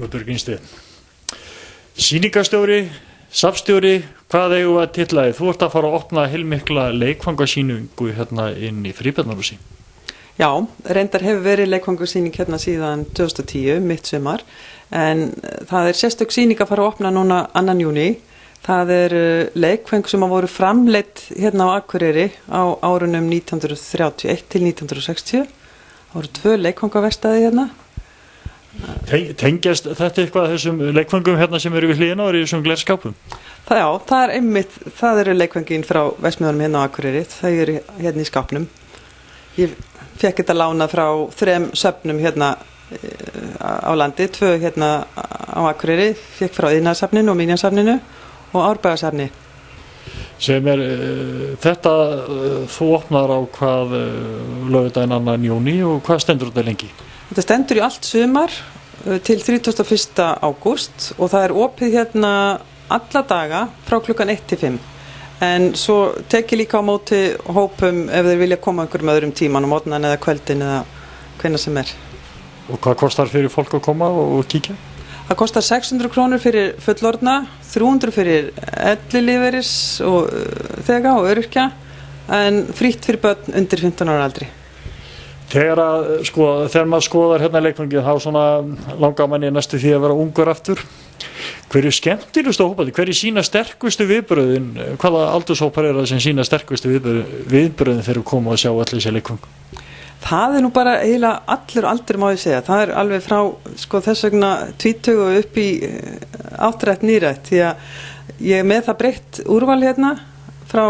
Guðbjörg Instein. Sýningarstjóri, safnstjóri, hvað eigum við að titla þið? Þú ert að fara að opna heilmikla leikfangasýningu hérna inn í Fríbjarnarhúsi. Já, reyndar hefur verið leikfangasýning hérna síðan 2010, mitt sumar, en það er sérstök sýning að fara að opna núna 2. júní. Það er leikfang sem að voru framleidd hérna á Akureyri á árunum 1931 til 1960. Það voru 2 leikfangaverkstæði hérna. Tengjast þetta eitthvað þessum leikfangum hérna sem eru við hliðina og eru í þessum glerskápum? Það eru leikfangin frá Verksmiðjunum hérna á Akureyri. Þau eru hérna í skápnum. Ég fékk þetta lánað frá 3 söfnum hérna á landi, 2 hérna á Akureyri, fékk frá Iðnaðarsafninu og Minjasafninu og Árbæjarsafni. Sem þetta, þú opnar á hvað laugardaginn 2. júní og hvað stendur þetta lengi? Þetta stendur í allt sumar til 31. ágúst og það er opið hérna alla daga frá klukkan 1 til 5. En svo tek ég líka á móti hópum ef þeir vilja koma einhverjum öðrum tíman á morgnan eða kvöldin eða hvenær sem er. Og hvað kostar fyrir fólk að koma og kíkja? Það kostar 600 krónur fyrir fullorðna, 300 fyrir ellilífeyris og þega og öryrkja, en frítt fyrir börn undir 15 ára aldri. Þegar maður skoðar hérna leikfangið þá svona langar manni næstu því að vera ungur aftur. Hver er skemmtilegustu hópandi? Hver er sína sterkustu viðbröðin? Hvaða aldurshópar eru það sem sína sterkustu viðbröðin þegar þú koma og sjá allir þessi leikfang? Það er nú bara eiginlega allur aldur má ég segja. Það er alveg frá þess vegna 20 upp í 8 9 því að ég er með það breytt úrval hérna frá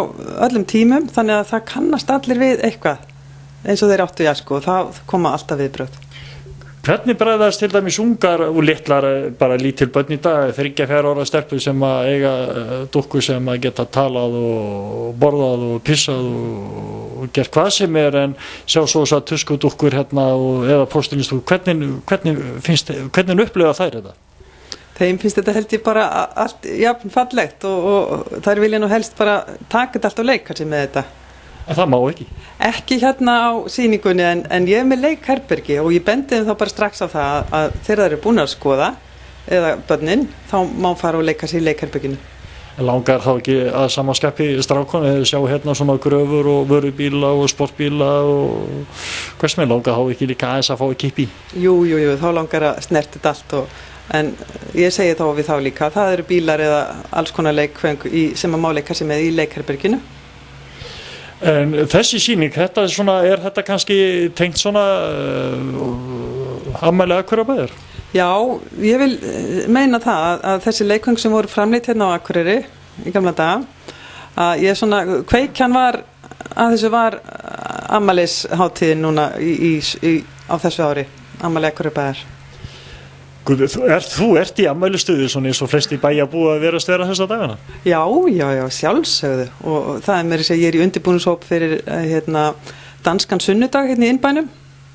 öllum tímum þannig að það kannast allir við eitthvað eins og þeir áttu það koma alltaf viðbröð. Hvernig bregðast til dæmis ungar og litlar bara lítil börn í dag 3-4 ára stelpur sem að eiga dúkkur sem að geta talað og borðað og pissað og gert hvað sem er en sjá svo að tuskudúkkur hérna eða postulínstúkkur, hvernig upplifa þær þetta? Þeim finnst þetta held ég bara allt jafn fallegt og þær vilja nú helst bara taka þetta allt á leik kannski með þetta. En það má ekki? Ekki hérna á sýningunni en ég er með leikherbergi og ég bendi þeim þá bara strax á það að þegar það eru búin að skoða eða börnin þá má fara og leika sér í leikherberginu. Langar þá ekki að samanskapi strákonu eða sjá hérna svona gröfur og vörubíla og sportbíla og hvers með langar þá ekki líka aðeins að fá að kippa í? Jú, þá langar að snerta þetta allt en ég segi þá við þá líka það eru bílar eða alls konar leikföng sem að má leika sér með í leikherberginu. En þessi sýning, er þetta kannski tengt svona afmæli Akureyrarbæjar? Já, ég vil meina það að þessi leikföng sem voru framleidd hérna á Akureyri í gamla daga, að ég kveikjan var að þessu var afmælishátíðin núna á þessu ári, afmæli Akureyrarbæjar. Þú ert í afmælistöðu svona eins og flesti bæjarbúa að vera þessa dagana? Já, sjálfsögðu og það er mér að segja, ég er í undirbúningshóp fyrir danskan sunnudag hérna í innbænum.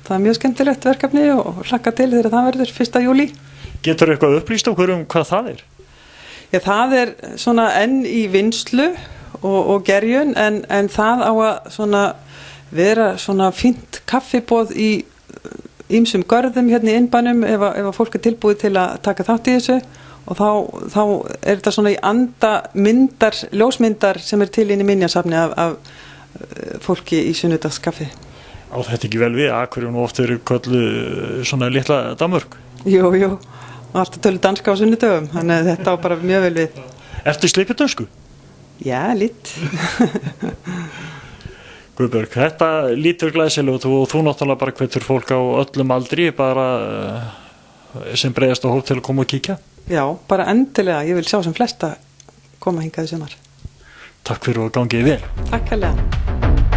Það er mjög skemmtilegt verkefni og hlakka til þegar það verður 1. júlí. Getur eitthvað upplýst okkur hvað það er? Já, það er svona enn í vinnslu og gerjun en það á að vera svona fínt kaffiboð í ýmsum görðum hérna í innbænum ef fólk er tilbúið til að taka þátt í þessu og þá er þetta svona í anda ljósmyndar sem er til inn í Minjasafni af fólki í sunnudagskaffi. Á þetta ekki vel við, Akureyri nú oft eru kölluð svona litla Danmörk? Jú, og alltaf tölu danska á sunnudögum, þannig að þetta á bara mjög vel við. Ertu sleipið dönsku? Já, lít. Guðbjörg, þetta lítur glæsilegt og þú náttúrulega bara hvetur fólk á öllum aldri bara sem breiðast á hóp til að koma og kíkja? Já, bara endilega, ég vil sjá sem flesta koma hingað í sumar. Takk fyrir og gangið vel. Takk hérlega.